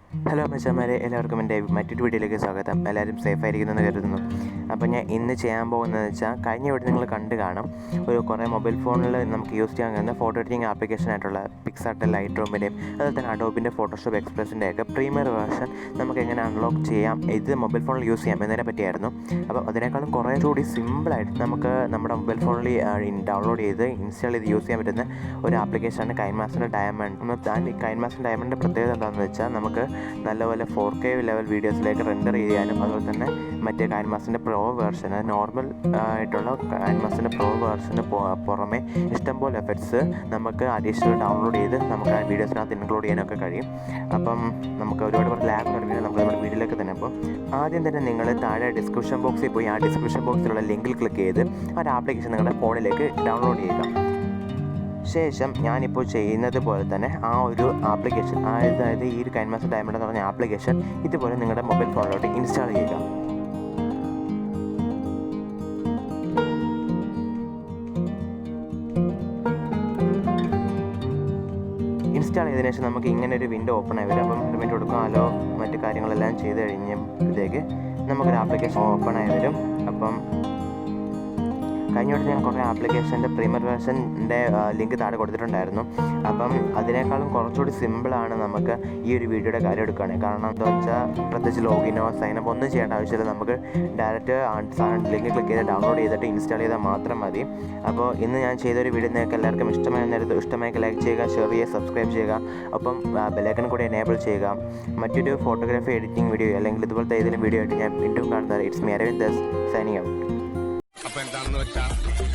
Hello മച്ചാന്മാരെ, എല്ലാവർക്കും എൻ്റെ മറ്റൊരു വീഡിയോയിലേക്ക് സ്വാഗതം. എല്ലാവരും സേഫായിരിക്കുന്നെന്ന് കരുതുന്നു. അപ്പോൾ ഞാൻ ഇന്ന് ചെയ്യാൻ പോകുന്നതെന്ന് വെച്ചാൽ, കഴിഞ്ഞ വീഡിയോ നിങ്ങൾ കണ്ടു കാണും, കുറേ മൊബൈൽ ഫോണിൽ നമുക്ക് യൂസ് ചെയ്യാൻ കഴിയുന്ന ഫോട്ടോ എഡിറ്റിംഗ് ആപ്ലിക്കേഷനായിട്ടുള്ള പിക്സാർട്ട്, ലൈറ്റ് റൂമിൻ്റെയും അതുപോലെ തന്നെ അഡോബിൻ്റെ ഫോട്ടോഷോപ്പ് എക്സ്പ്രസിൻ്റെയൊക്കെ പ്രീമിയർ വേർഷൻ നമുക്ക് എങ്ങനെ അൺലോക്ക് ചെയ്യാം, ഇത് മൊബൈൽ ഫോണിൽ യൂസ് ചെയ്യാം എന്നതിനെ പറ്റിയായിരുന്നു. അപ്പോൾ അതിനേക്കാളും കുറേക്കൂടി സിമ്പിളായിട്ട് നമുക്ക് നമ്മുടെ മൊബൈൽ ഫോണിൽ ഡൗൺലോഡ് ചെയ്ത് ഇൻസ്റ്റാൾ ചെയ്ത് യൂസ് ചെയ്യാൻ പറ്റുന്ന ഒരു ആപ്ലിക്കേഷനാണ് കൈൻമാസ്റ്റർ ഡയമണ്ട്. ഈ കൈൻമാസ്റ്റർ ഡയമണ്ടിൻ്റെ പ്രത്യേകത എന്താണെന്ന് വെച്ചാൽ, നമുക്ക് നല്ലപോലെ 4K ലെവൽ വീഡിയോസിലേക്ക് റെൻഡർ ചെയ്യാനും അതുപോലെ തന്നെ മറ്റേ കൈൻമാസ്റ്ററിൻ്റെ പ്രോ വേർഷൻ, നോർമൽ ആയിട്ടുള്ള കൈൻമാസ്റ്ററിൻ്റെ പ്രോ വേർഷന് പുറമെ ഇഷ്ടംപോലെ എഫക്ട്സ് നമുക്ക് അഡീഷണൽ ഡൗൺലോഡ് ചെയ്ത് നമുക്ക് ആ വീഡിയോസിനകത്ത് ഇൻക്ലൂഡ് ചെയ്യാനൊക്കെ കഴിയും. അപ്പം നമുക്ക് ഒരുപാട് ലാഗ് തുടങ്ങി നമുക്ക് നമ്മുടെ വീഡിയോയിലേക്ക് തന്നെ. അപ്പോൾ ആദ്യം തന്നെ നിങ്ങൾ താഴെ ഡിസ്ക്രിപ്ഷൻ ബോക്സിൽ പോയി ആ ഡിസ്ക്രിപ്ഷൻ ബോക്സിലുള്ള ലിങ്കിൽ ക്ലിക്ക് ചെയ്ത് ആ ഒരു ആപ്ലിക്കേഷൻ നിങ്ങളുടെ ഫോണിലേക്ക് ഡൗൺലോഡ് ചെയ്യുക. ശേഷം ഞാനിപ്പോൾ ചെയ്യുന്നത് പോലെ തന്നെ ആ ഒരു ആപ്ലിക്കേഷൻ, അതായത് ഈ ഒരു കൈൻമാസ്റ്റർ ഡയമണ്ട് എന്ന് പറഞ്ഞ ആപ്ലിക്കേഷൻ ഇതുപോലെ നിങ്ങളുടെ മൊബൈൽ ഫോണിലോട്ട് ഇൻസ്റ്റാൾ ചെയ്യുക. ഇൻസ്റ്റാൾ ചെയ്തതിനു ശേഷം നമുക്ക് ഇങ്ങനെ ഒരു വിൻഡോ ഓപ്പൺ ആയി വരും. അപ്പം പെർമിറ്റ് കൊടുക്കുക, അലോ മറ്റു കാര്യങ്ങളെല്ലാം ചെയ്ത് കഴിഞ്ഞപ്പോഴത്തേക്ക് നമുക്കൊരു ആപ്ലിക്കേഷൻ ഓപ്പൺ ആയി വരും. അപ്പം കഴിഞ്ഞോട്ട് ഞാൻ കുറേ ആപ്ലിക്കേഷൻ്റെ പ്രീമിയർ വേർഷൻ്റെ ലിങ്ക് താഴെ കൊടുത്തിട്ടുണ്ടായിരുന്നു. അപ്പം അതിനേക്കാളും കുറച്ചുകൂടി സിമ്പിളാണ് നമുക്ക് ഈ ഒരു വീഡിയോയുടെ കാര്യം എടുക്കുകയാണെങ്കിൽ. കാരണം എന്താ വെച്ചാൽ, പ്രത്യേകിച്ച് ലോഗിനോ സൈനപ്പ് ഒന്നും ചെയ്യേണ്ട ആവശ്യമില്ല. നമുക്ക് ഡയറക്റ്റ് ലിങ്ക് ക്ലിക്ക് ചെയ്ത് ഡൗൺലോഡ് ചെയ്തിട്ട് ഇൻസ്റ്റാൾ ചെയ്താൽ മാത്രം മതി. അപ്പോൾ ഇന്ന് ഞാൻ ചെയ്തൊരു വീഡിയോ നിങ്ങൾക്ക് എല്ലാവർക്കും ഇഷ്ടമായി ലൈക്ക് ചെയ്യുക, ഷെയർ ചെയ്യുക, സബ്സ്ക്രൈബ് ചെയ്യുക. ഒപ്പം ബെല്ലൈക്കൺ കൂടി എനേബിൾ ചെയ്യുക. മറ്റൊരു ഫോട്ടോഗ്രാഫി എഡിറ്റിംഗ് വീഡിയോ അല്ലെങ്കിൽ ഇതുപോലത്തെ ഏതെങ്കിലും വീഡിയോ ആയിട്ട് ഞാൻ വീണ്ടും കാണുന്നത്. It's me Aravind, signing out. അപ്പൊ എന്താണെന്ന് വെച്ചാൽ